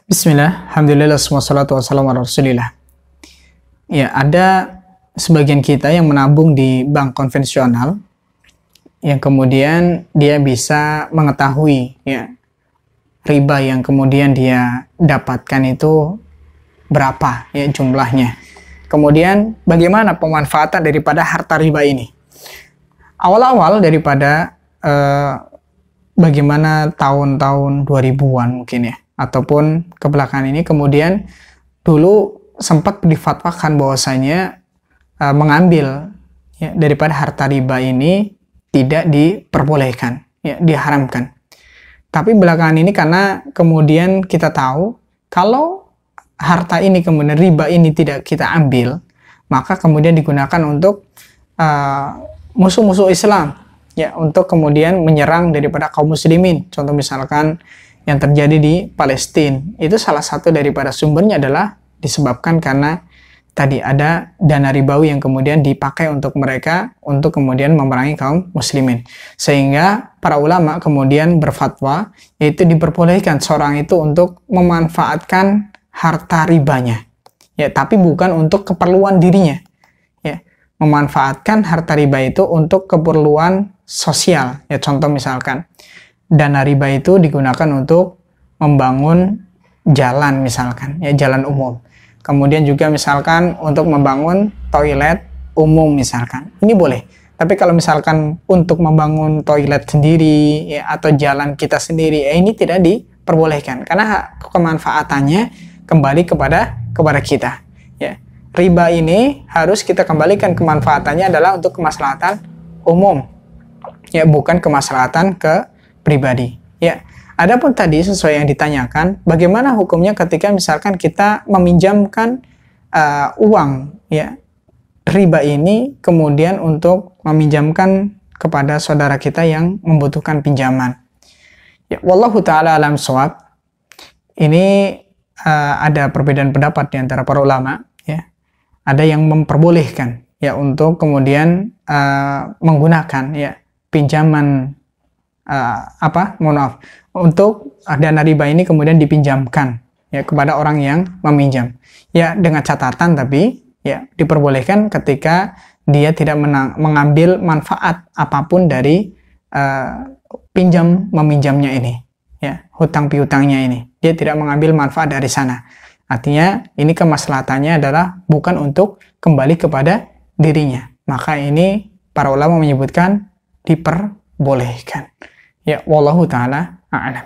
Bismillah, alhamdulillah, wassalatu wassalamu ala rasulillah. Ya, ada sebagian kita yang menabung di bank konvensional, yang kemudian dia bisa mengetahui ya riba yang kemudian dia dapatkan itu berapa ya jumlahnya. Kemudian bagaimana pemanfaatan daripada harta riba ini? Awal-awal daripada bagaimana tahun-tahun 2000-an mungkin ya, ataupun kebelakangan ini, kemudian dulu sempat difatwakan bahwasanya mengambil ya, daripada harta riba ini tidak diperbolehkan, ya, diharamkan. Tapi belakangan ini karena kemudian kita tahu kalau harta ini kemudian riba ini tidak kita ambil, maka kemudian digunakan untuk musuh-musuh Islam, ya, untuk kemudian menyerang daripada kaum muslimin. Contoh misalkan yang terjadi di Palestina, itu salah satu daripada sumbernya adalah disebabkan karena tadi ada dana ribawi yang kemudian dipakai untuk mereka untuk kemudian memerangi kaum muslimin. Sehingga para ulama kemudian berfatwa yaitu diperbolehkan seorang itu untuk memanfaatkan harta ribanya, ya, tapi bukan untuk keperluan dirinya, ya, memanfaatkan harta riba itu untuk keperluan sosial, ya. Contoh misalkan dana riba itu digunakan untuk membangun jalan misalkan, ya, jalan umum. Kemudian juga misalkan untuk membangun toilet umum misalkan, ini boleh. Tapi kalau misalkan untuk membangun toilet sendiri, ya, atau jalan kita sendiri, ini tidak diperbolehkan karena kemanfaatannya kembali kepada kita, ya. Riba ini harus kita kembalikan kemanfaatannya adalah untuk kemaslahatan umum, ya, bukan kemaslahatan ke pribadi, ya. Adapun tadi sesuai yang ditanyakan, bagaimana hukumnya ketika misalkan kita meminjamkan uang, ya, riba ini kemudian untuk meminjamkan kepada saudara kita yang membutuhkan pinjaman. Ya, wallahu taala alam shawab. Ini ada perbedaan pendapat di antara para ulama, ya. Ada yang memperbolehkan, ya, untuk kemudian menggunakan, ya, pinjaman untuk dana riba ini kemudian dipinjamkan, ya, kepada orang yang meminjam, ya, dengan catatan tapi ya diperbolehkan ketika dia tidak mengambil manfaat apapun dari pinjam meminjamnya ini, ya, hutang piutangnya ini, dia tidak mengambil manfaat dari sana. Artinya ini kemaslahatannya adalah bukan untuk kembali kepada dirinya, maka ini para ulama menyebutkan diperbolehkan. Ya, wallahu ta'ala a'lam.